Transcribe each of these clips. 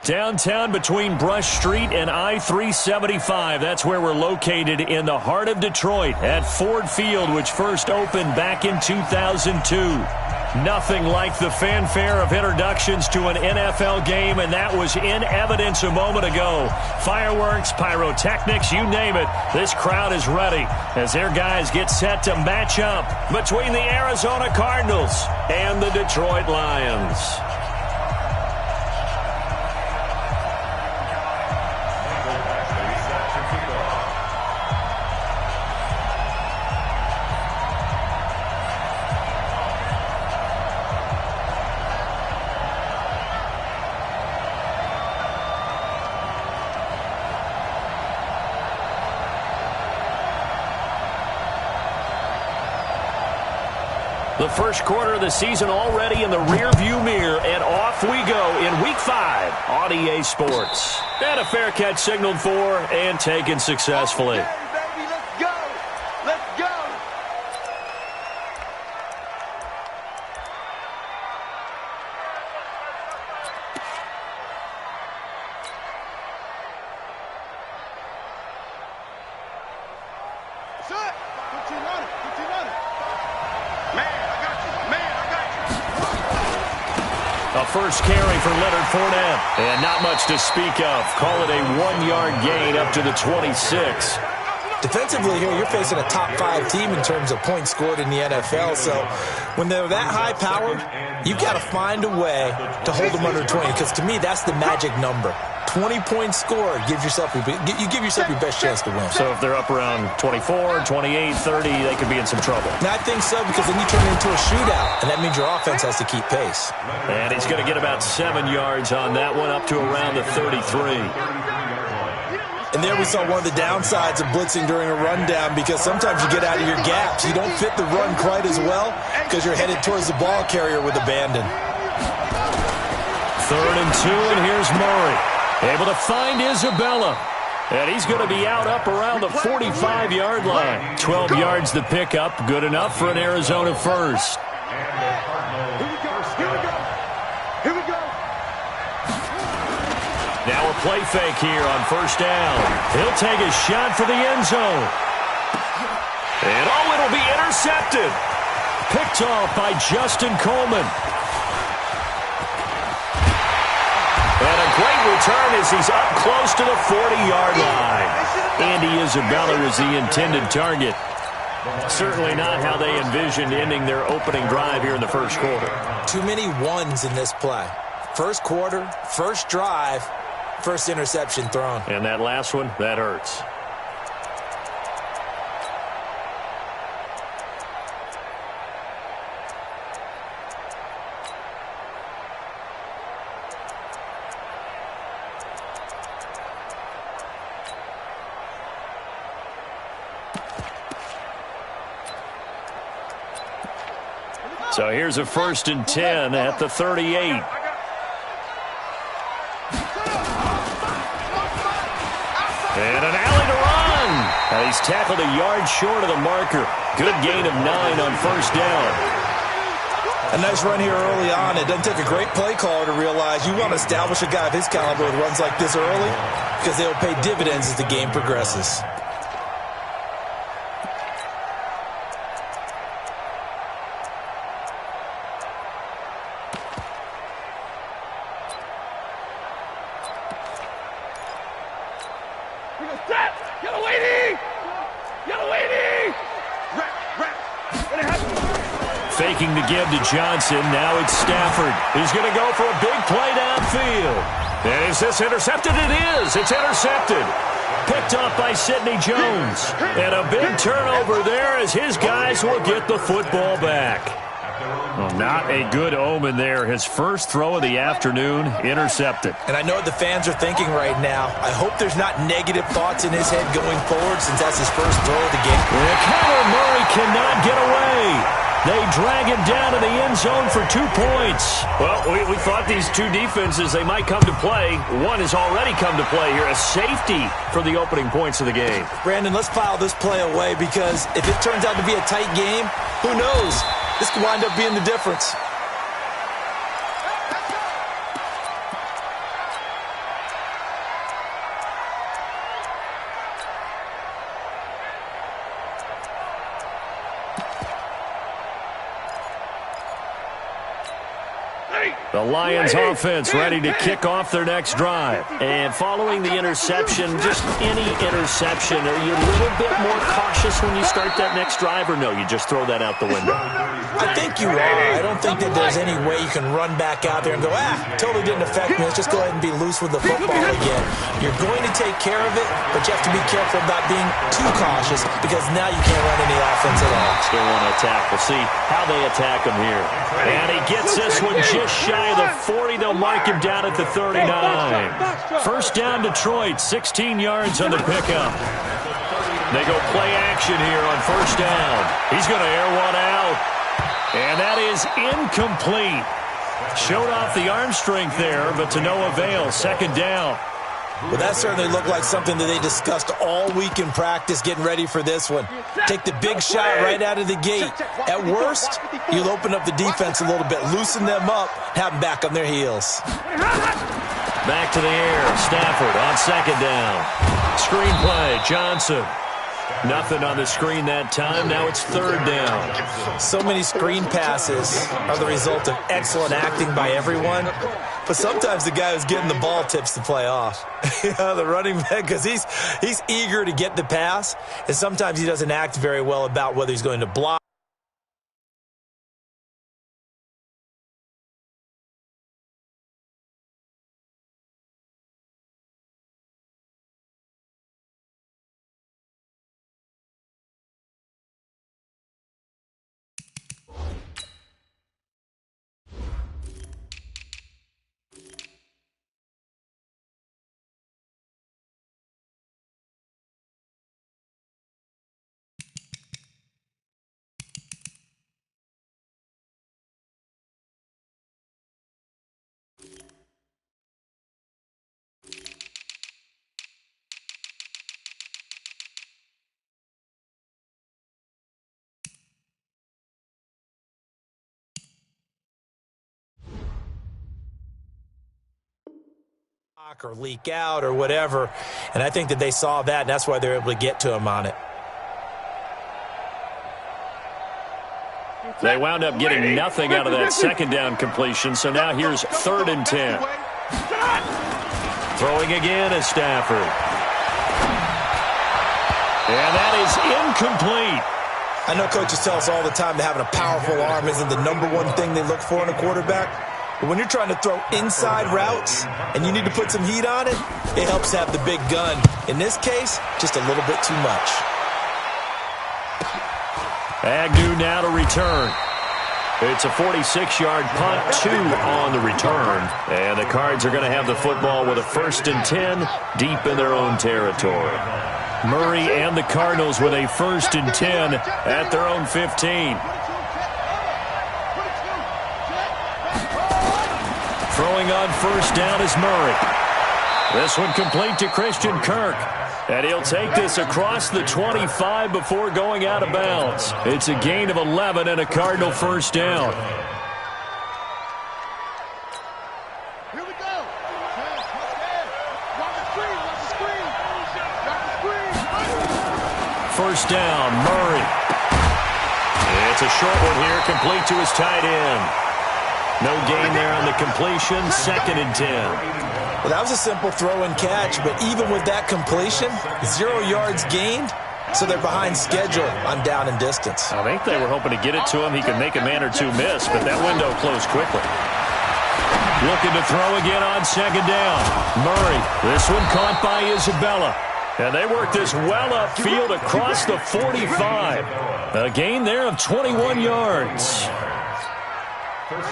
Downtown between Brush Street and I-375. That's where we're located in the heart of Detroit at Ford Field, which first opened back in 2002. Nothing like the fanfare of introductions to an NFL game, and that was in evidence a moment ago. Fireworks, pyrotechnics, you name it. This crowd is ready as their guys get set to match up between the Arizona Cardinals and the Detroit Lions. The first quarter of the season already in the rearview mirror, and off we go in Week 5 on EA Sports. And a fair catch signaled for and taken successfully. Okay, baby, let's go. Let's go. Shut. Put you on it. Put you on it. A first carry for Leonard Fournette. And not much to speak of. Call it a 1-yard gain up to the 26. Defensively here, you're facing a top 5 team in terms of points scored in the NFL. So when they're that high powered, you've got to find a way to hold them under 20. Because to me, that's the magic number. 20 points scored gives yourself you give yourself your best chance to win. So if they're up around 24, 28, 30, they could be in some trouble. And I think so, because then you turn it into a shootout, and that means your offense has to keep pace. And he's going to get about 7 yards on that one, up to around the 33. And there we saw one of the downsides of blitzing during a rundown, because sometimes you get out of your gaps. You don't fit the run quite as well because you're headed towards the ball carrier with abandon. 3rd and 2, and here's Murray. Able to find Isabella. And he's going to be out up around the 45-yard line. 12 yards the pickup. Good enough for an Arizona first. Here we go. Now a play fake here on first down. He'll take a shot for the end zone. And oh, it'll be intercepted. Picked off by Justin Coleman. And a great return as he's up close to the 40-yard line. Andy Isabella was the intended target. Certainly not how they envisioned ending their opening drive here in the first quarter. Too many ones in this play. First quarter, first drive, first interception thrown. And that last one, that hurts. So here's a 1st and 10 at the 38. And an alley to run. And he's tackled a yard short of the marker. Good gain of 9 on first down. A nice run here early on. It doesn't take a great play caller to realize you want to establish a guy of his caliber with runs like this early, because they'll pay dividends as the game progresses. Faking the give to Johnson. Now it's Stafford. He's going to go for a big play downfield. And is this intercepted? It is. It's intercepted. Picked off by Sidney Jones. And a big turnover there as his guys will get the football back. Well, not a good omen there. His first throw of the afternoon, intercepted. And I know what the fans are thinking right now. I hope there's not negative thoughts in his head going forward, since that's his first throw of the game. And Kyler Murray cannot get away. They drag him down to the end zone for 2 points. Well, we thought these two defenses, they might come to play. One has already come to play here. A safety for the opening points of the game. Brandon, let's file this play away, because if it turns out to be a tight game, who knows? This could wind up being the difference. The Lions offense ready to kick off their next drive. And following the interception, just any interception, are you a little bit more cautious when you start that next drive, or no, you just throw that out the window? I think you are. I don't think that there's any way you can run back out there and go, totally didn't affect me. Let's just go ahead and be loose with the football again. You're going to take care of it, but you have to be careful about being too cautious because now you can't run any offense at all. Still want to attack. We'll see how they attack him here. And he gets this one just shy of the 40. They'll mark him down at the 39. First down, Detroit, 16 yards on the pickup. They go play action here on first down. He's going to air one out. And that is incomplete. Showed off the arm strength there, but to no avail. Second down. Well, that certainly looked like something that they discussed all week in practice, getting ready for this one. Take the big shot right out of the gate. At worst, you'll open up the defense a little bit, loosen them up, have them back on their heels. Back to the air. Stafford on second down. Screen play. Johnson. Nothing on the screen that time. Now it's third down. So many screen passes are the result of excellent acting by everyone. But sometimes the guy who's getting the ball tips the play off. The running back, because he's eager to get the pass. And sometimes he doesn't act very well about whether he's going to block. Or leak out or whatever, and I think that they saw that, and that's why they're able to get to him on it. They wound up getting nothing out of that second down completion, so now here's 3rd and 10. Throwing again is Stafford. And that is incomplete. I know coaches tell us all the time that having a powerful arm isn't the number one thing they look for in a quarterback. But when you're trying to throw inside routes and you need to put some heat on it, it helps have the big gun. In this case, just a little bit too much. Agnew now to return. It's a 46-yard punt, 2 on the return. And the Cards are going to have the football with a 1st and 10 deep in their own territory. Murray and the Cardinals with a 1st and 10 at their own 15. Throwing on first down is Murray. This one complete to Christian Kirk. And he'll take this across the 25 before going out of bounds. It's a gain of 11 and a Cardinal first down. Here we go. Watch the screen. First down, Murray. It's a short one here, complete to his tight end. No gain there on the completion, 2nd and 10. Well, that was a simple throw and catch, but even with that completion, 0 yards gained, so they're behind schedule on down and distance. I think they were hoping to get it to him. He could make a man or two miss, but that window closed quickly. Looking to throw again on 2nd down. Murray, this one caught by Isabella. And they work this well upfield across the 45. A gain there of 21 yards.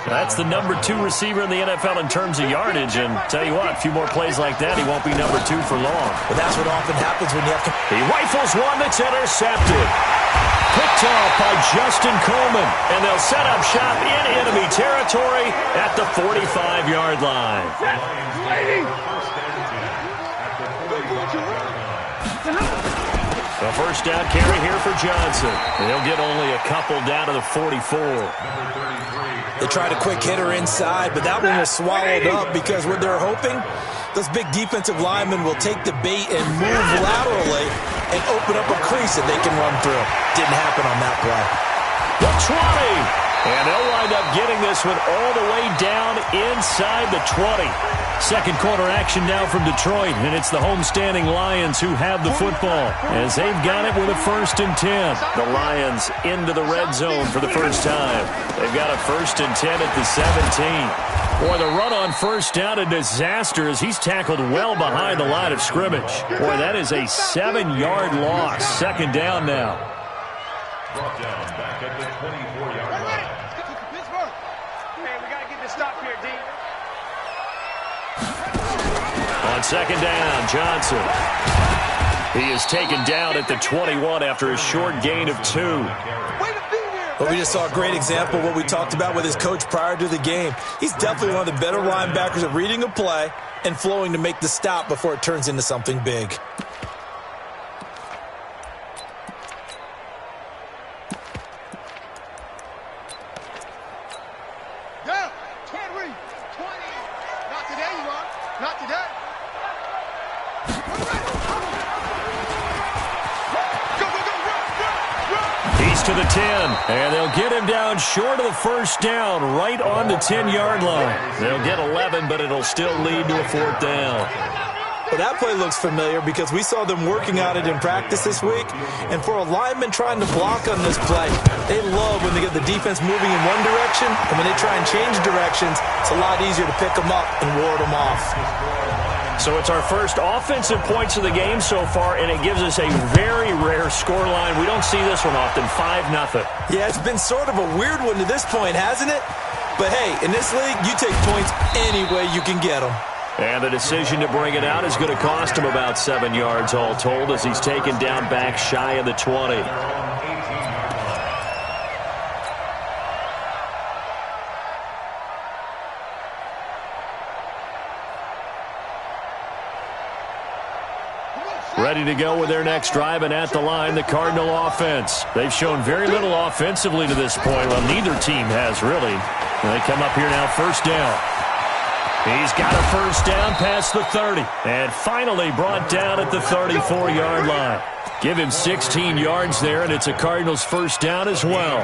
That's the number 2 receiver in the NFL in terms of yardage. And tell you what, a few more plays like that, he won't be number 2 for long. But that's what often happens when you have to... He rifles one that's intercepted. Picked off by Justin Coleman. And they'll set up shop in enemy territory at the 45-yard line. A first down carry here for Johnson. And he'll get only a couple down to the 44. They tried a quick hitter inside, but that one was swallowed up because what they're hoping, those big defensive linemen will take the bait and move laterally and open up a crease that they can run through. Didn't happen on that play. The 20. And they'll wind up getting this one all the way down inside the 20. Second quarter action now from Detroit, and it's the homestanding Lions who have the football as they've got it with a 1st and 10. The Lions into the red zone for the first time. They've got a 1st and 10 at the 17. Boy, the run on first down, a disaster as he's tackled well behind the line of scrimmage. Boy, that is a 7-yard loss. Second down now. Brought down back at the 24-yard line. Man, we got to get this stop here, D. On second down, Johnson. He is taken down at the 21 after a short gain of 2. Well, we just saw a great example of what we talked about with his coach prior to the game. He's definitely one of the better linebackers at reading a play and flowing to make the stop before it turns into something big. Yeah, can't read. 20. Not today, you are. Not today. He's to the 10, and they'll get him down short of the first down, right on the 10-yard line. They'll get 11, but it'll still lead to a 4th down. Well, that play looks familiar because we saw them working on it in practice this week. And for a lineman trying to block on this play, they love when they get the defense moving in one direction, and when they try and change directions, it's a lot easier to pick them up and ward them off. So it's our first offensive points of the game so far, and it gives us a very rare scoreline. We don't see this one often, 5-0. Yeah, it's been sort of a weird one to this point, hasn't it? But hey, in this league, you take points any way you can get them. And the decision to bring it out is going to cost him about 7 yards all told as he's taken down back shy of the 20. Ready to go with their next drive, and at the line, the Cardinal offense. They've shown very little offensively to this point. Well, neither team has, really. And they come up here now, first down. He's got a first down past the 30. And finally brought down at the 34-yard line. Give him 16 yards there, and it's a Cardinals first down as well.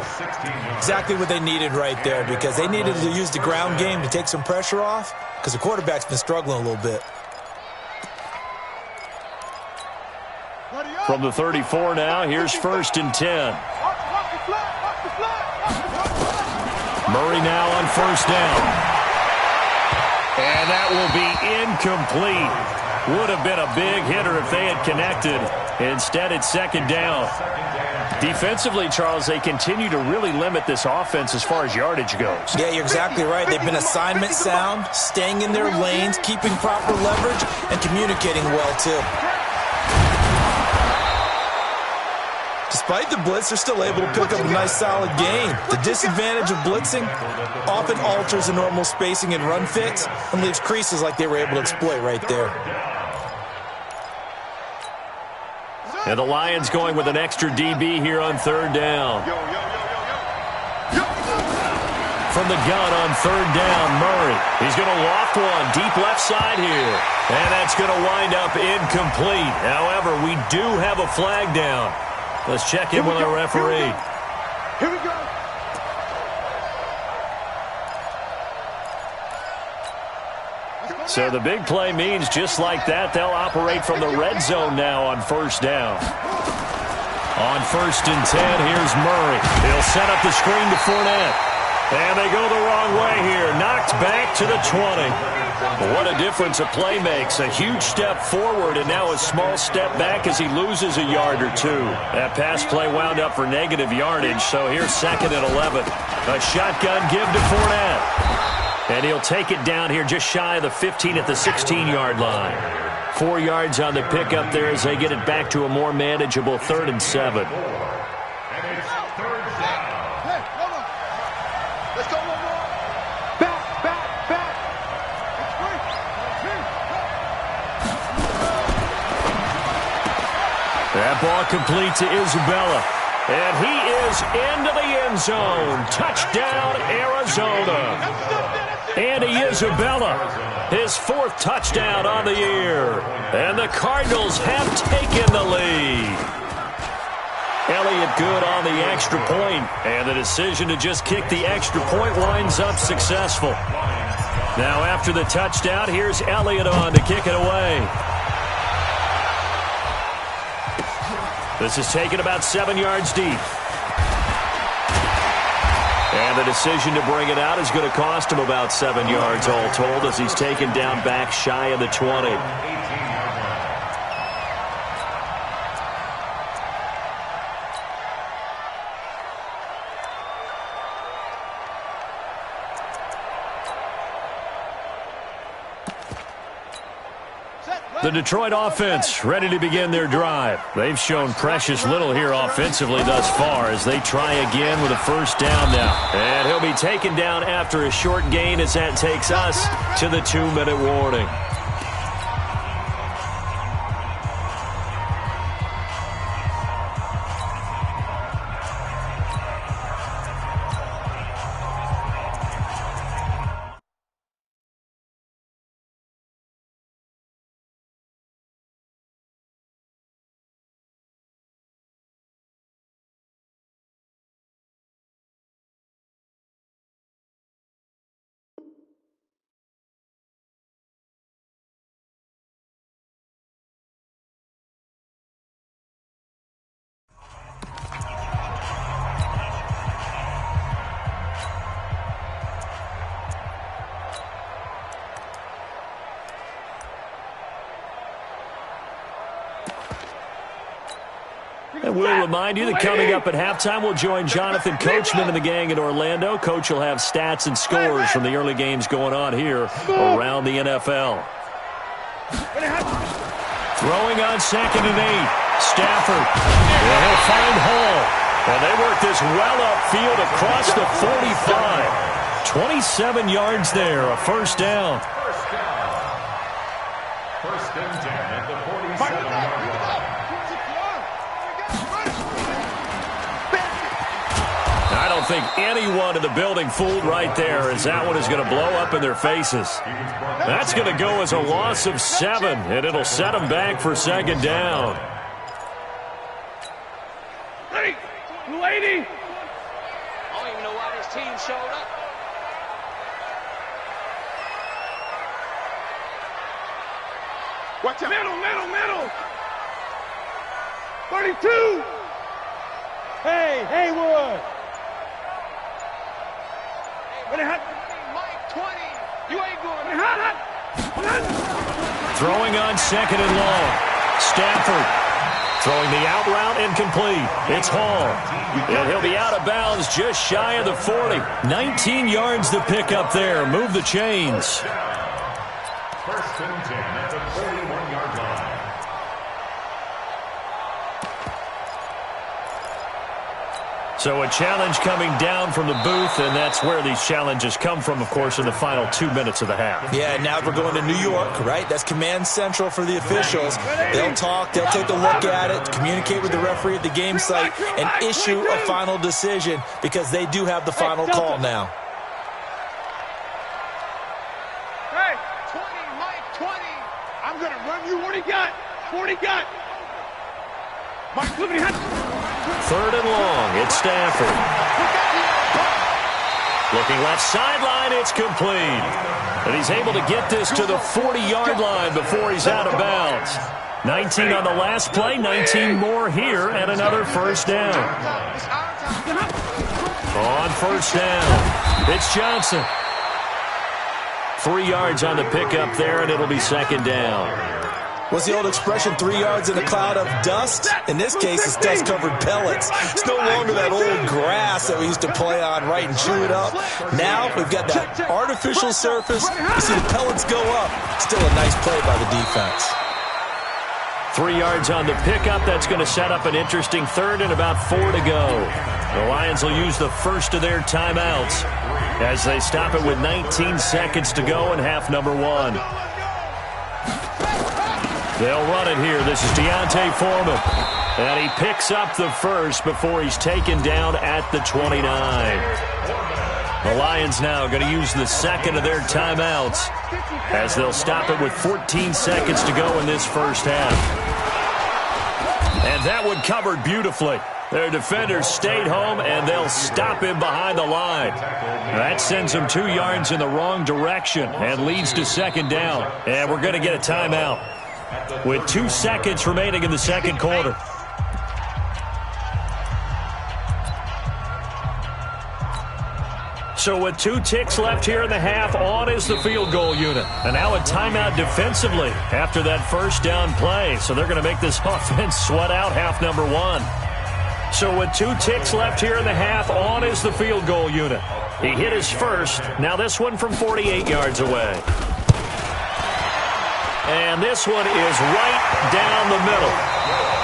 Exactly what they needed right there, because they needed to use the ground game to take some pressure off, because the quarterback's been struggling a little bit. From the 34 now, here's 1st and 10. Murray now on first down. And that will be incomplete. Would have been a big hitter if they had connected. Instead, it's second down. Defensively, Charles, they continue to really limit this offense as far as yardage goes. Yeah, you're exactly right. They've been assignment sound, staying in their lanes, keeping proper leverage, and communicating well, too. Despite the blitz, they're still able to pick up a nice, solid gain. The disadvantage of blitzing often alters the normal spacing and run fits and leaves creases like they were able to exploit right there. And the Lions going with an extra DB here on third down. From the gun on third down, Murray. He's going to loft one deep left side here. And that's going to wind up incomplete. However, we do have a flag down. Let's check in with our referee. Here we go. So the big play means just like that, they'll operate from the red zone now on first down. On 1st and 10, here's Murray. He'll set up the screen to Fournette. And they go the wrong way here. Knocked back to the 20. What a difference a play makes. A huge step forward and now a small step back as he loses a yard or two. That pass play wound up for negative yardage, so here's 2nd and 11. A shotgun give to Fournette. And he'll take it down here just shy of the 15 at the 16-yard line. 4 yards on the pickup there as they get it back to a more manageable 3rd and 7. That ball complete to Isabella. And he is into the end zone. Touchdown, Arizona. Andy Isabella, his 4th touchdown on the year. And the Cardinals have taken the lead. Elliott good on the extra point, and the decision to just kick the extra point winds up successful. Now after the touchdown, here's Elliott on to kick it away. This is taken about 7 yards deep. And the decision to bring it out is going to cost him about 7 yards all told as he's taken down back shy of the 20. The Detroit offense ready to begin their drive. They've shown precious little here offensively thus far as they try again with a first down now. And he'll be taken down after a short gain as that takes us to the 2-minute warning. And we'll remind you that coming up at halftime, we'll join Jonathan Coachman and the gang in Orlando. Coach will have stats and scores from the early games going on here around the NFL. Throwing on 2nd and 8. Stafford. And he'll find Hall. And they work this well upfield across the 45. 27 yards there, a first down. First and 10 at the 47-yard line. I don't think anyone in the building fooled right there as that one is going to blow up in their faces. That's going to go as a loss of 7, and it'll set them back for second down. Lady! I don't even know why this team showed up. Watch out. Middle! 32! Hey, Haywood! Mike, 20! You ain't going. Throwing on 2nd and long. Stafford throwing the out route incomplete. It's Hall. And he'll be out of bounds just shy of the 40. 19 yards to pick up there. Move the chains. First and 10 at the 41-yard line. So a challenge coming down from the booth, and that's where these challenges come from, of course, in the final 2 minutes of the half. Yeah, now we're going to New York, right? That's command central for the officials. They'll talk, they'll take a look at it, communicate with the referee at the game site, and issue a final decision because they do have the final call now. Hey, 20, Mike, 20. I'm going to run you. What do you got? Mike, look at him. 3rd and long, it's Stafford. Looking left sideline, it's complete. And he's able to get this to the 40-yard line before he's out of bounds. 19 on the last play, 19 more here, and another first down. On first down, it's Johnson. 3 yards on the pickup there, and it'll be second down. What's the old expression, 3 yards in a cloud of dust? In this case, it's dust-covered pellets. It's no longer that old grass that we used to play on, right, and chew it up. Now we've got that artificial surface. You see the pellets go up. Still a nice play by the defense. 3 yards on the pickup. That's going to set up an interesting 3rd and about 4 to go. The Lions will use the first of their timeouts as they stop it with 19 seconds to go in half number 1. They'll run it here. This is Deontay Foreman. And he picks up the first before he's taken down at the 29. The Lions now going to use the second of their timeouts as they'll stop it with 14 seconds to go in this first half. And that one covered beautifully. Their defenders stayed home, and they'll stop him behind the line. That sends him 2 yards in the wrong direction and leads to second down. And we're going to get a timeout with 2 seconds remaining in the second quarter. So with 2 ticks left here in the half, on is the field goal unit. And now a timeout defensively after that first down play. So they're going to make this offense sweat out half number 1. So with 2 ticks left here in the half, on is the field goal unit. He hit his first. Now this one from 48 yards away. And this one is right down the middle.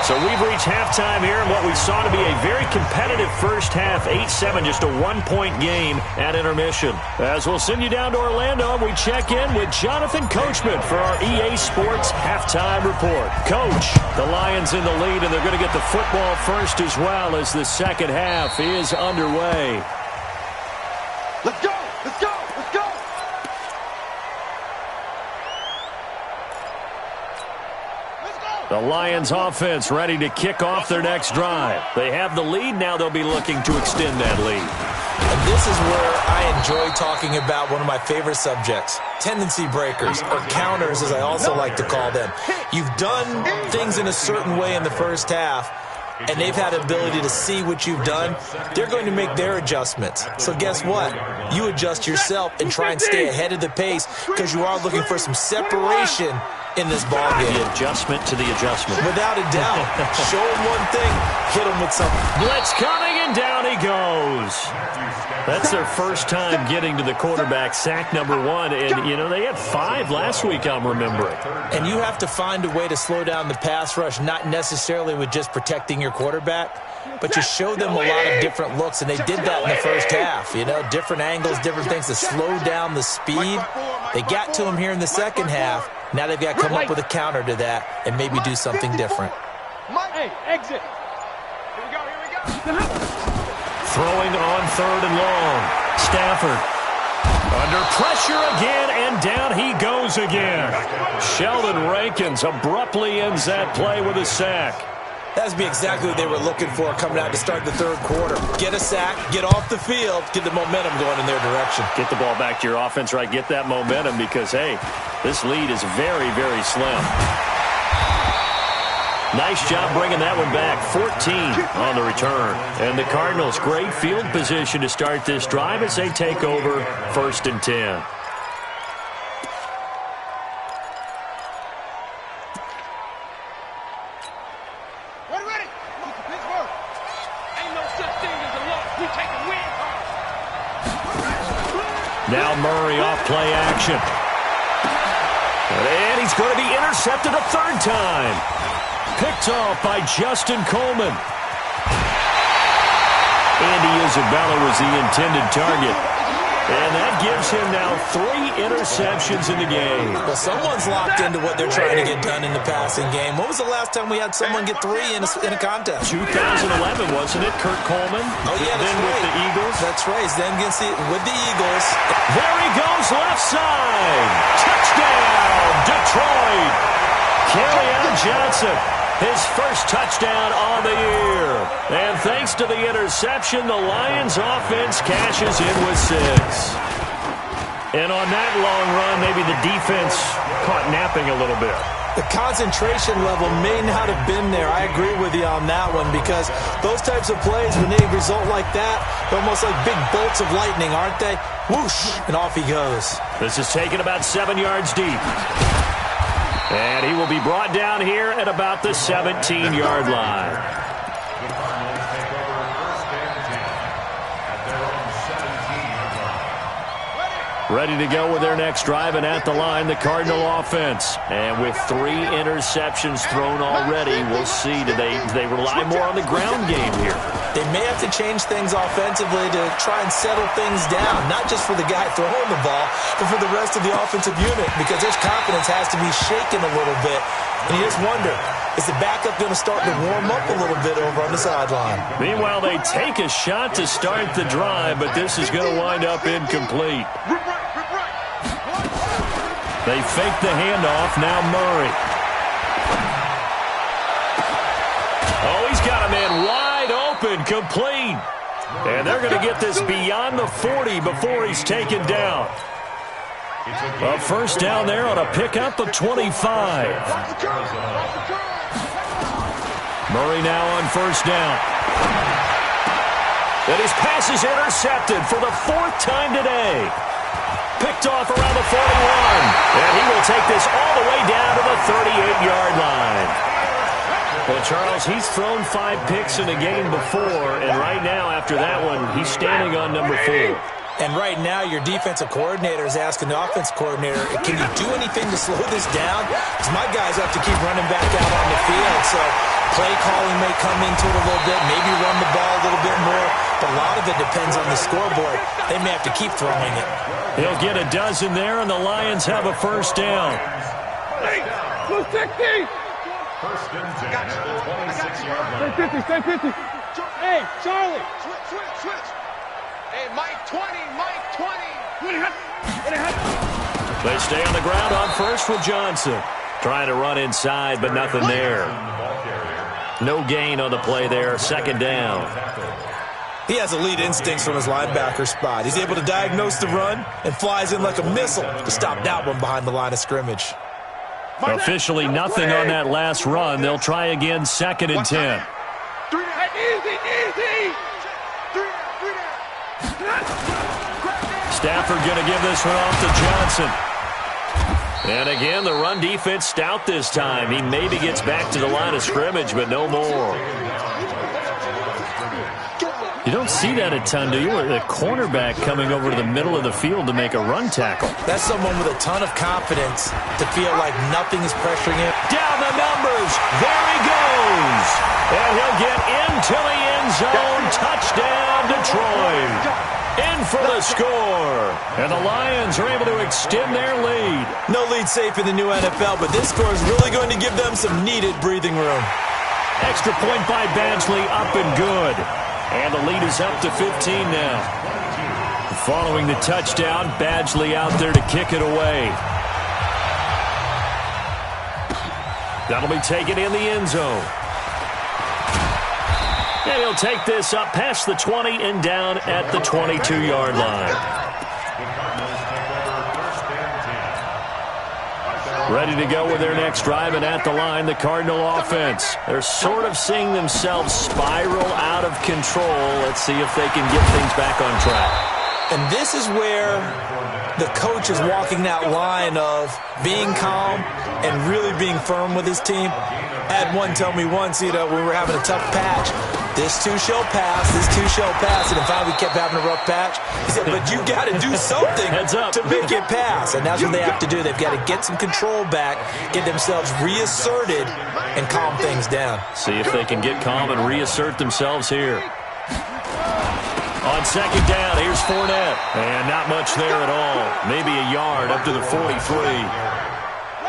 So we've reached halftime here in what we saw to be a very competitive first half, 8-7, just a 1-point game at intermission. As we'll send you down to Orlando, we check in with Jonathan Coachman for our EA Sports Halftime Report. Coach, the Lions in the lead, and they're going to get the football first as well as the second half is underway. Let's go! Let's go! Let's go! The Lions offense ready to kick off their next drive. They have the lead. Now they'll be looking to extend that lead. And this is where I enjoy talking about one of my favorite subjects, tendency breakers, or counters as I also like to call them. You've done things in a certain way in the first half, and they've had the ability to see what you've done. They're going to make their adjustments. So guess what? You adjust yourself and try and stay ahead of the pace because you are looking for some separation in this ball game. The adjustment to the adjustment. Without a doubt. Show him one thing, hit him with something. Blitz coming, and down he goes. That's their first time getting to the quarterback, sack number 1. And, you know, they had 5 last week, I'm remembering. And you have to find a way to slow down the pass rush, not necessarily with just protecting your quarterback, but you show them a lot of different looks, and they did that in the first half. You know, different angles, different things to slow down the speed. They got to him here in the second half. Now they've got to come up with a counter to that and maybe do something different. Hey, exit. Here we go, here we go. Throwing on 3rd and long. Stafford under pressure again, and down he goes again. Sheldon Rankins abruptly ends that play with a sack. That's be exactly what they were looking for coming out to start the third quarter. Get a sack, get off the field, get the momentum going in their direction. Get the ball back to your offense, right? Get that momentum because, hey, this lead is very, very slim. Nice job bringing that one back. 14 on the return. And the Cardinals, great field position to start this drive as they take over 1st and 10. Now Murray off play action. And he's going to be intercepted a 3rd time. Picked off by Justin Coleman. Andy Isabella was the intended target. And that gives him now 3 interceptions in the game. Well, someone's locked into what they're trying to get done in the passing game. When was the last time we had someone get 3 in a contest? 2011, wasn't it? Kurt Coleman? Oh, yeah, that's then right. with the Eagles? That's right. Then with the Eagles. There he goes, left side. Touchdown, Detroit. Kerryon Johnson. His first touchdown on the year. And thanks to the interception, the Lions offense cashes in with 6. And on that long run, maybe the defense caught napping a little bit. The concentration level may not have been there. I agree with you on that one because those types of plays, when they result like that, they're almost like big bolts of lightning, aren't they? Whoosh, and off he goes. This is taken about 7 yards deep. And he will be brought down here at about the 17-yard line. Ready to go with their next drive, and at the line, the Cardinal offense. And with 3 interceptions thrown already, we'll see. Do they rely more on the ground game here? They may have to change things offensively to try and settle things down, not just for the guy throwing the ball, but for the rest of the offensive unit, because their confidence has to be shaken a little bit. And you just wonder, is the backup going to start to warm up a little bit over on the sideline? Meanwhile, they take a shot to start the drive, but this is going to wind up incomplete. They fake the handoff. Now Murray. Oh, he's got a man wide open. open, complete. And they're going to get this beyond the 40 before he's taken down. A first down there on a pickup of 25. Murray now on first down. And his pass is intercepted for the 4th time today. Picked off around the 41. And he will take this all the way down to the 38-yard line. Well, Charles, he's thrown 5 picks in a game before, and right now, after that one, he's standing on number 4. And right now, your defensive coordinator is asking the offense coordinator, can you do anything to slow this down? Because my guys have to keep running back out on the field, so play calling may come into it a little bit, maybe run the ball a little bit more, but a lot of it depends on the scoreboard. They may have to keep throwing it. He'll get a dozen there, and the Lions have a first down. Hey, 260. First and 10 at the 26-yard line. Stay 50. Hey, Charlie. Switch. Hey, Mike 20. They stay on the ground on first with Johnson. Trying to run inside, but nothing there. No gain on the play there. Second down. He has elite instincts from his linebacker spot. He's able to diagnose the run and flies in like a missile to stop that one behind the line of scrimmage. Officially nothing on that last run. They'll try again, 2nd and 10. Easy. Stafford going to give this one off to Johnson. And again, the run defense stout this time. He maybe gets back to the line of scrimmage, but no more. You don't see that a ton, do you? A cornerback coming over to the middle of the field to make a run tackle. That's someone with a ton of confidence to feel like nothing is pressuring him. Down the numbers. There he goes. And he'll get into the end zone. Touchdown, Detroit. In for the score. And the Lions are able to extend their lead. No lead safe in the new NFL, but this score is really going to give them some needed breathing room. Extra point by Badgley, up and good. And the lead is up to 15 now. Following the touchdown, Badgley out there to kick it away. That'll be taken in the end zone. And he'll take this up past the 20 and down at the 22-yard line. Ready to go with their next drive, and at the line, the Cardinal offense. They're sort of seeing themselves spiral out of control. Let's see if they can get things back on track. And this is where the coach is walking that line of being calm and really being firm with his team. I had one tell me once, when we were having a tough patch, this too shall pass, and finally we kept having a rough patch. He said, but you got to do something to make it pass, and that's what they have to do. They've got to get some control back, get themselves reasserted, and calm things down. See if they can get calm and reassert themselves here. On second down, here's Fournette, and not much there at all. Maybe a yard up to the 43.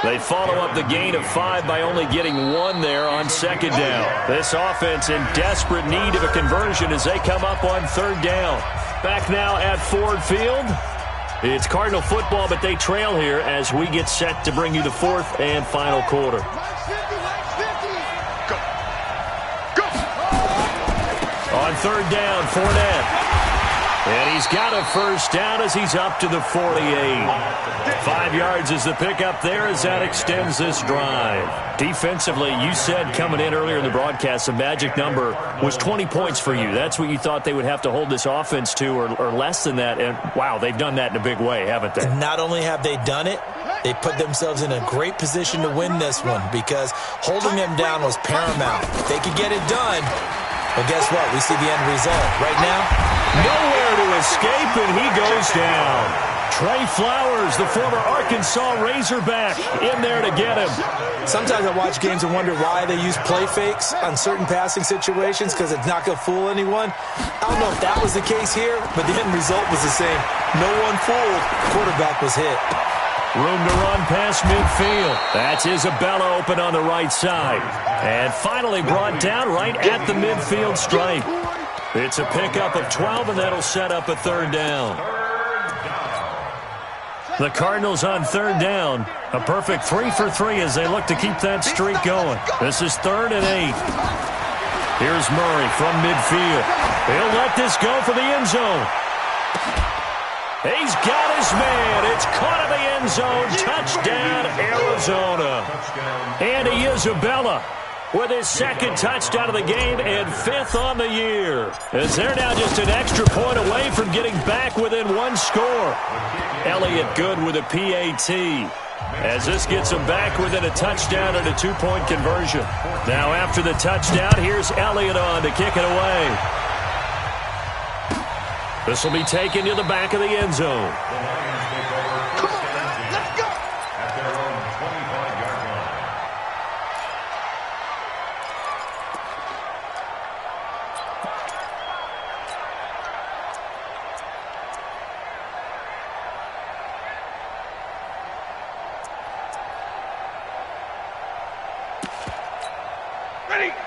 They follow up the gain of 5 by only getting 1 there on second down. This offense in desperate need of a conversion as they come up on third down. Back now at Ford Field. It's Cardinal football, but they trail here as we get set to bring you the 4th and final quarter. On third down, Fournette. And he's got a first down as he's up to the 48. 5 yards is the pickup there as that extends this drive. Defensively, you said coming in earlier in the broadcast, the magic number was 20 points for you. That's what you thought they would have to hold this offense to, or less than that. And, wow, they've done that in a big way, haven't they? And not only have they done it, they put themselves in a great position to win this one because holding them down was paramount. If they could get it done, well, guess what? We see the end result. Right now, nowhere to escape, and he goes down. Trey Flowers, the former Arkansas Razorback, in there to get him. Sometimes I watch games and wonder why they use play fakes on certain passing situations because it's not going to fool anyone. I don't know if that was the case here, but the end result was the same. No one fooled. Quarterback was hit. Room to run past midfield. That's Isabella open on the right side. And finally brought down right at the midfield stripe. It's a pickup of 12, and that'll set up a third down. The Cardinals on third down. A perfect 3 for 3 as they look to keep that streak going. This is 3rd and 8. Here's Murray from midfield. He'll let this go for the end zone. He's got his man. It's caught in the end zone. Touchdown, Arizona. Andy Isabella with his second touchdown of the game and 5th on the year. As they're now just an extra point away from getting back within one score. Elliott good with a PAT. As this gets them back within a touchdown and a 2-point conversion. Now after the touchdown, here's Elliott on to kick it away. This will be taken to the back of the end zone. Come on, man. Let's go. At their own 25-yard line.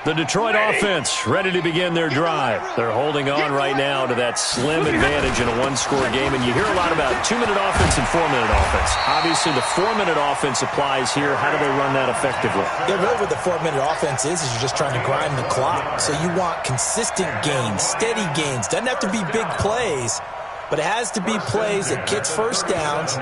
The Detroit offense ready to begin their drive. They're holding on right now to that slim advantage in a one-score game, and you hear a lot about 2-minute offense and 4-minute offense. Obviously, the 4-minute offense applies here. How do they run that effectively? Yeah, really what the 4-minute offense is you're just trying to grind the clock. So you want consistent gains, steady gains. Doesn't have to be big plays, but it has to be plays that gets first downs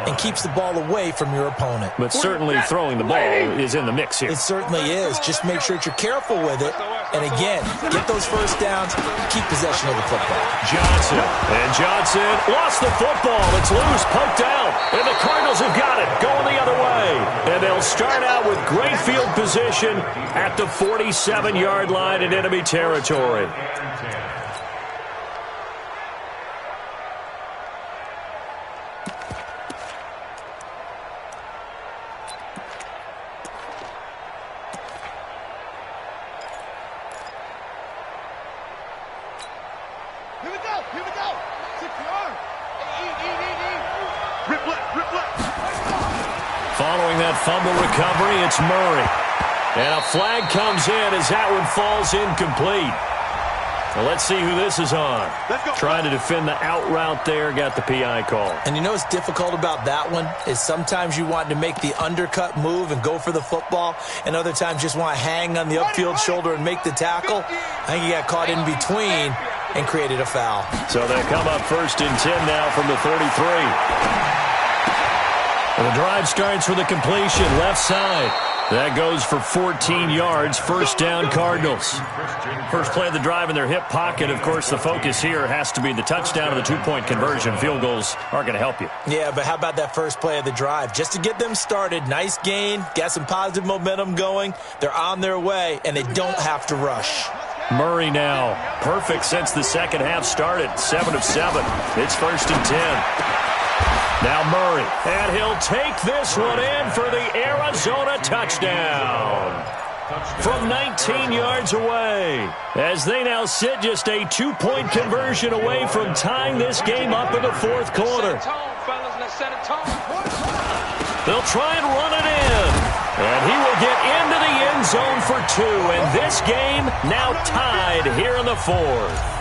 and keeps the ball away from your opponent. But certainly throwing the ball is in the mix here. It certainly is. Just make sure that you're careful with it. And again, get those first downs, keep possession of the football. Johnson. And Johnson lost the football. It's loose, poked out. And the Cardinals have got it, going the other way. And they'll start out with great field position at the 47-yard line in enemy territory. Following that fumble recovery, it's Murray. And a flag comes in as that one falls incomplete. Well, let's see who this is on. Trying to defend the out route there, got the PI call. And you know what's difficult about that one is sometimes you want to make the undercut move and go for the football, and other times just want to hang on the upfield shoulder and make the tackle. I think he got caught in between and created a foul. So they come up 1st and 10 now from the 33. And the drive starts with a completion, left side. That goes for 14 yards, first down Cardinals. First play of the drive in their hip pocket. Of course, the focus here has to be the touchdown and the 2-point conversion. Field goals aren't going to help you. Yeah, but how about that first play of the drive? Just to get them started, nice gain, got some positive momentum going. They're on their way, and they don't have to rush. Murray now, perfect since the second half started, 7 of 7. It's 1st and 10. Now Murray, and he'll take this one in for the Arizona touchdown from 19 yards away, as they now sit just a 2-point conversion away from tying this game up in the 4th quarter. They'll try and run it in, and he will get into the end zone for 2, and this game now tied here in the 4th.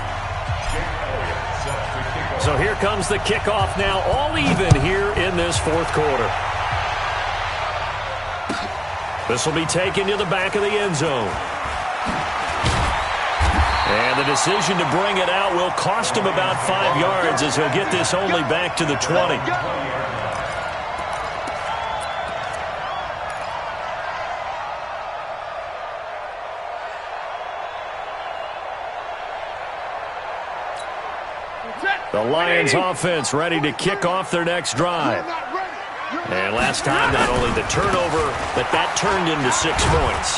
So here comes the kickoff now, all even here in this 4th quarter. This will be taken to the back of the end zone. And the decision to bring it out will cost him about 5 yards, as he'll get this only back to the 20. The Lions offense ready to kick off their next drive. And last time, not only the turnover, but that turned into 6 points.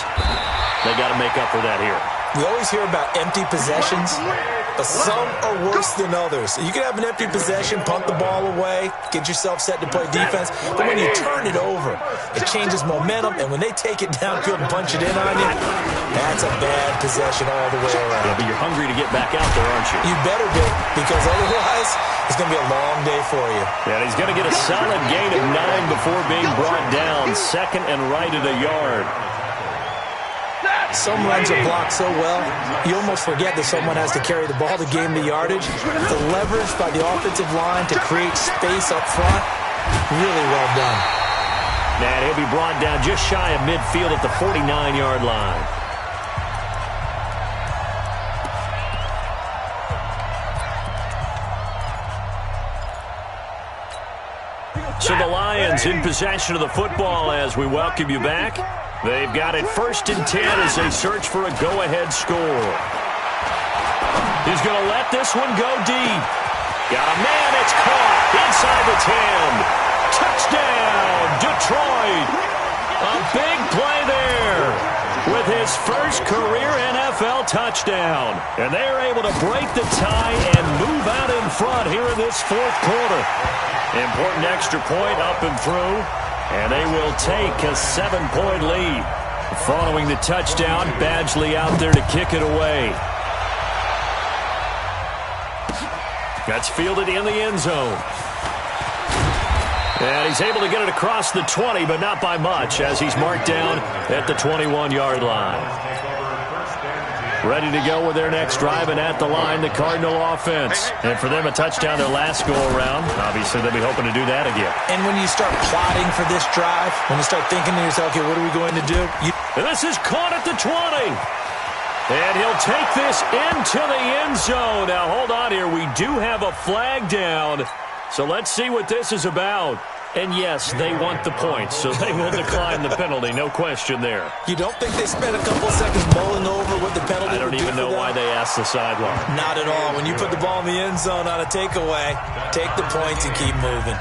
They got to make up for that here. We always hear about empty possessions, but some are worse than others. You can have an empty possession, punt the ball away, get yourself set to play defense, but when you turn it over, it changes momentum, and when they take it downfield and punch it in on you, that's a bad possession all the way around. Yeah, but you're hungry to get back out there, aren't you? You better be, because otherwise it's going to be a long day for you. Yeah, he's going to get a solid gain of 9 before being brought down, 2nd and right at a yard. Some runs are blocked so well, you almost forget that someone has to carry the ball to gain the yardage. The leverage by the offensive line to create space up front, really well done. And he'll be brought down just shy of midfield at the 49-yard line. So the Lions in possession of the football as we welcome you back. They've got it 1st and 10 as they search for a go-ahead score. He's going to let this one go deep. Got a man, it's caught inside the 10. Touchdown, Detroit. A big play there with his first career NFL touchdown. And they're able to break the tie and move out in front here in this 4th quarter. Important extra point up and through, and they will take a 7-point lead. Following the touchdown, Badgley out there to kick it away. That's fielded in the end zone. And he's able to get it across the 20, but not by much, as he's marked down at the 21-yard line. Ready to go with their next drive, and at the line, the Cardinal offense. And for them, a touchdown their last go-around. Obviously, they'll be hoping to do that again. And when you start plotting for this drive, when you start thinking to yourself, okay, what are we going to do? And this is caught at the 20. And he'll take this into the end zone. Now, hold on here. We do have a flag down. So let's see what this is about. And yes, they want the points, so they will decline the penalty. No question there. You don't think they spent a couple seconds mulling over what the penalty I don't even know why they asked the sideline. Not at all. When you put the ball in the end zone on a takeaway, take the points and keep moving.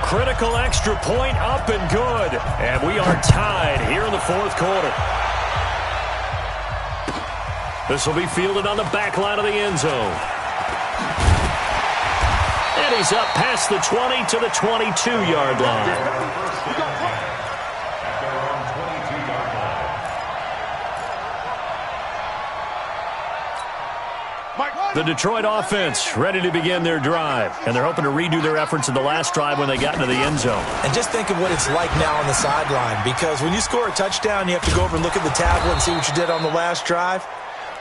Critical extra point up and good. And we are tied here in the 4th quarter. This will be fielded on the back line of the end zone. And he's up past the 20 to the 22-yard line. The Detroit offense ready to begin their drive. And they're hoping to redo their efforts in the last drive when they got into the end zone. And just think of what it's like now on the sideline. Because when you score a touchdown, you have to go over and look at the tablet and see what you did on the last drive.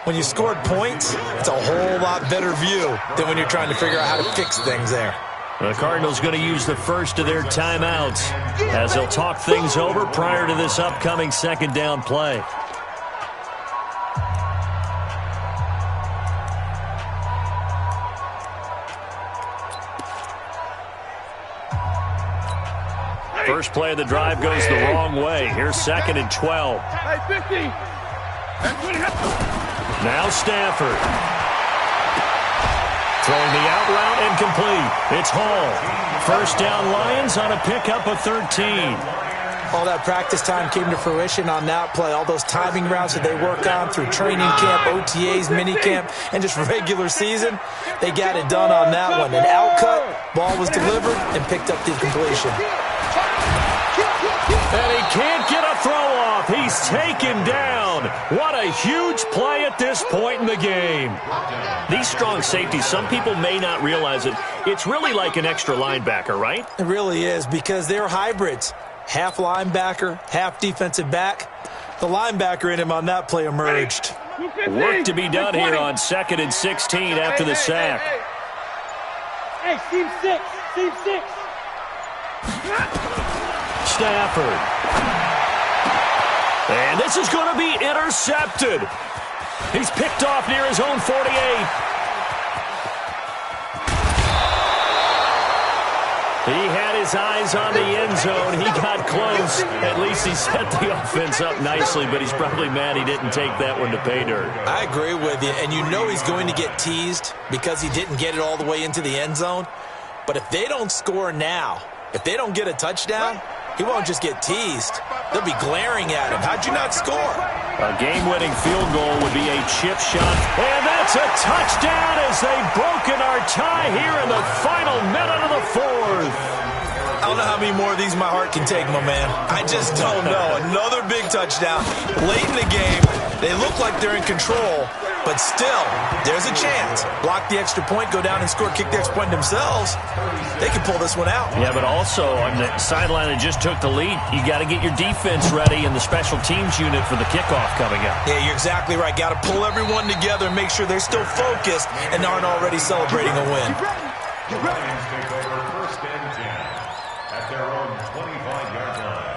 When you scored points, it's a whole lot better view than when you're trying to figure out how to fix things there. The Cardinals going to use the first of their timeouts as they'll talk things over prior to this upcoming 2nd down play. First play of the drive goes the wrong way. Here's 2nd and 12. Hey, 50. Now Stafford. Throwing the out route incomplete. It's Hall. First down Lions on a pickup of 13. All that practice time came to fruition on that play. All those timing routes that they work on through training camp, OTAs, minicamp, and just regular season, they got it done on that one. An out cut, ball was delivered, and picked up the completion. And he can't get a throw off. He's taken down. What a huge play at this point in the game. These strong safeties, some people may not realize it. It's really like an extra linebacker, right? It really is, because they're hybrids. Half linebacker, half defensive back. The linebacker in him on that play emerged. Work to be done here on 2nd and 16 after the sack. Hey, Steve 6. Stafford. And this is going to be intercepted. He's picked off near his own 48. He had his eyes on the end zone. He got close. At least he set the offense up nicely, but he's probably mad he didn't take that one to pay dirt. I agree with you, and you know he's going to get teased because he didn't get it all the way into the end zone. But if they don't score now, if they don't get a touchdown, he won't just get teased. They'll be glaring at him. How'd you not score? A game-winning field goal would be a chip shot. And that's a touchdown as they've broken our tie here in the final minute of the 4th. I don't know how many more of these my heart can take, my man. I just don't know. Another big touchdown. Late in the game, they look like they're in control, but still, there's a chance. Block the extra point, go down and score, kick the extra point themselves. They can pull this one out. Yeah, but also on the sideline that just took the lead, you got to get your defense ready and the special teams unit for the kickoff coming up. Yeah, you're exactly right. Got to pull everyone together and make sure they're still focused and aren't already celebrating a win. Lions take over 1st and 10 at their own 25-yard line.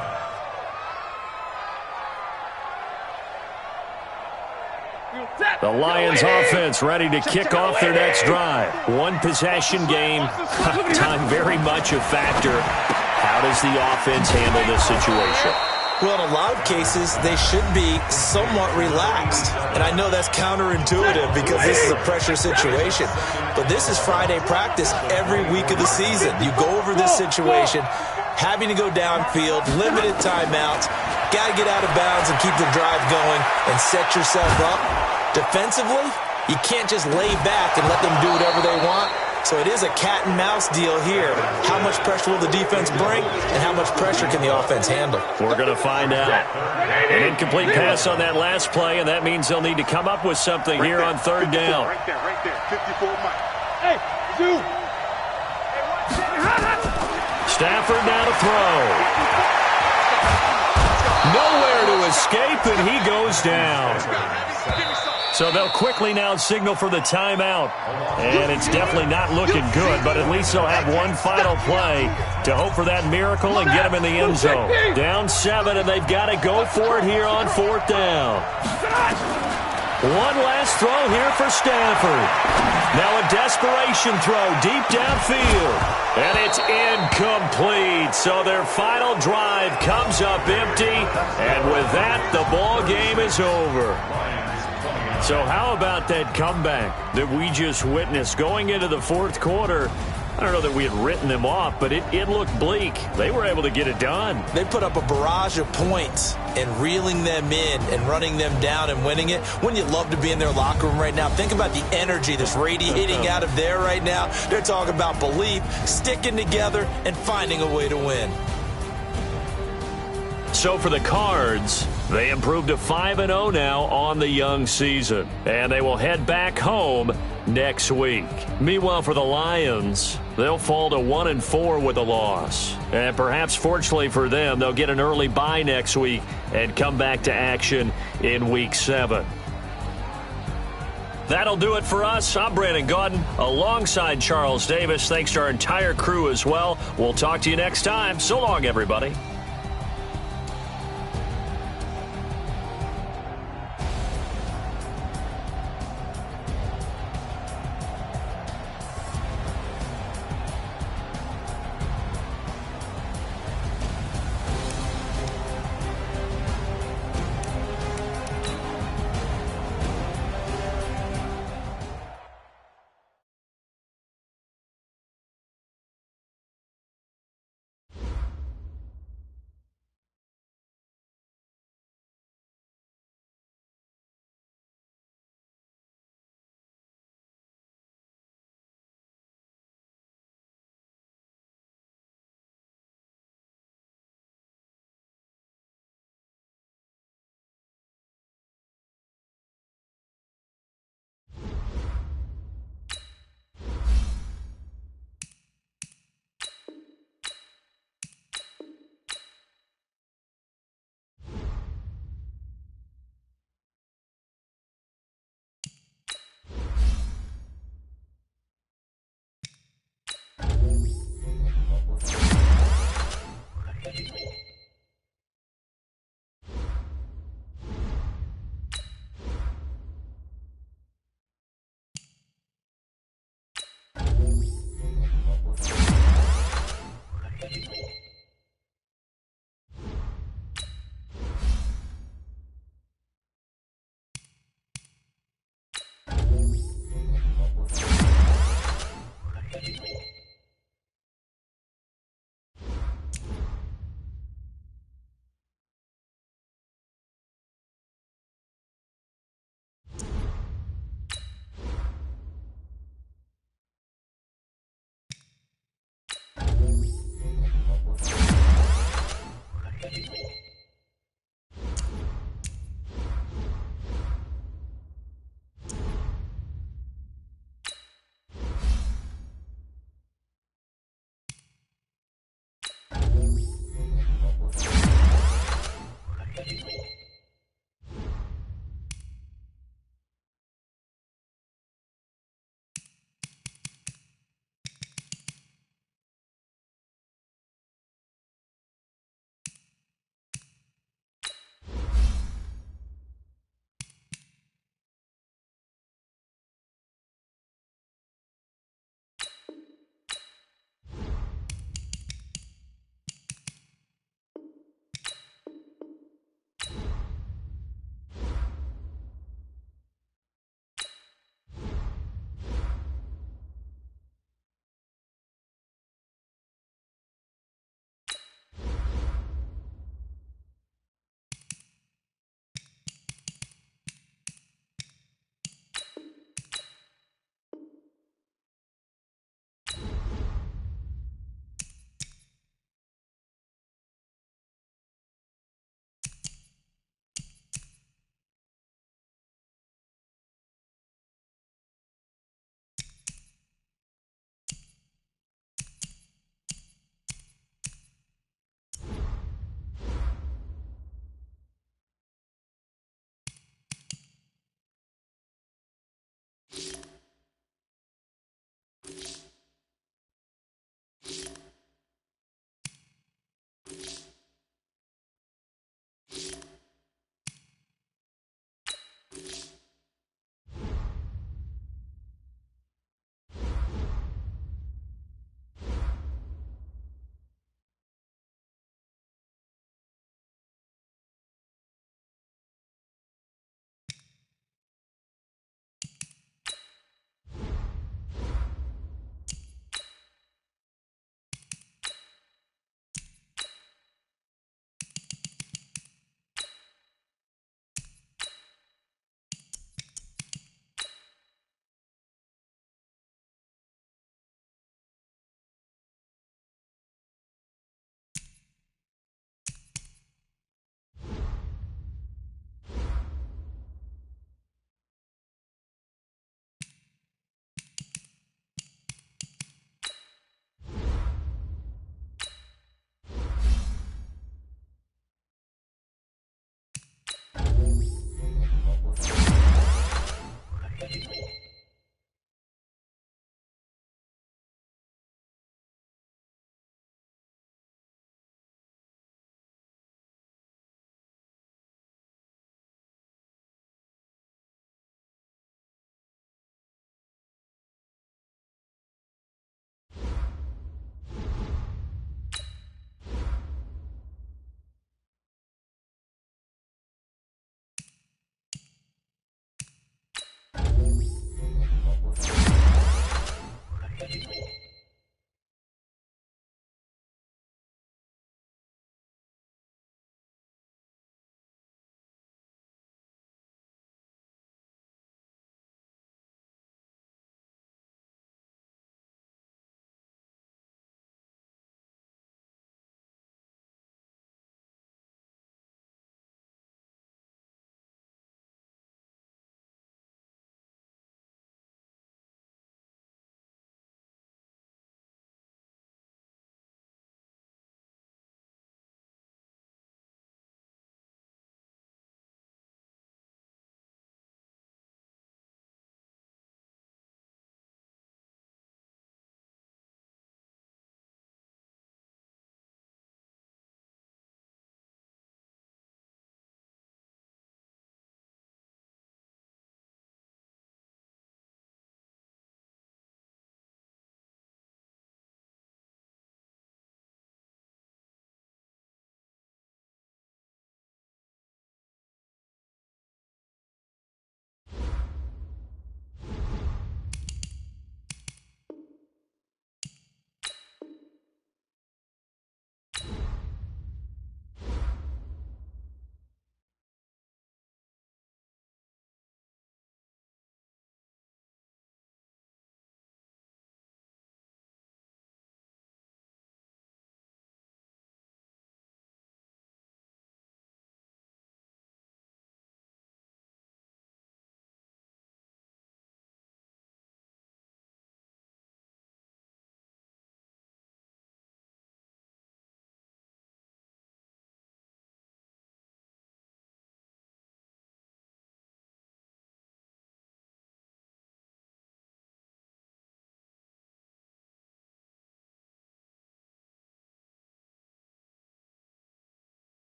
The Lions offense ready to kick off their next drive. One possession game. Time very much a factor. How does the offense handle this situation? Well, in a lot of cases, they should be somewhat relaxed. And I know that's counterintuitive because this is a pressure situation. But this is Friday practice every week of the season. You go over this situation, having to go downfield, limited timeouts, got to get out of bounds and keep the drive going and set yourself up. Defensively, you can't just lay back and let them do whatever they want. So it is a cat and mouse deal here. How much pressure will the defense bring, and how much pressure can the offense handle? We're going to find out. An incomplete pass on that last play, and that means they'll need to come up with something here on third down. Right there, 54 Mike. Hey, dude. Stafford now to throw. Nowhere to escape, and he goes down. So they'll quickly now signal for the timeout. And it's definitely not looking good, but at least they'll have one final play to hope for that miracle and get them in the end zone. Down 7, and they've got to go for it here on fourth down. One last throw here for Stafford. Now a desperation throw deep downfield. And it's incomplete. So their final drive comes up empty. And with that, the ball game is over. So how about that comeback that we just witnessed going into the fourth quarter? I don't know that we had written them off, but it looked bleak. They were able to get it done. They put up a barrage of points and reeling them in and running them down and winning it. Wouldn't you love to be in their locker room right now? Think about the energy that's radiating out of there right now. They're talking about belief, sticking together, and finding a way to win. So for the Cards, they improved to 5-0 now on the young season. And they will head back home next week. Meanwhile, for the Lions, they'll fall to 1-4 with a loss. And perhaps fortunately for them, they'll get an early bye next week and come back to action in Week 7. That'll do it for us. I'm Brandon Gaudin alongside Charles Davis. Thanks to our entire crew as well. We'll talk to you next time. So long, everybody.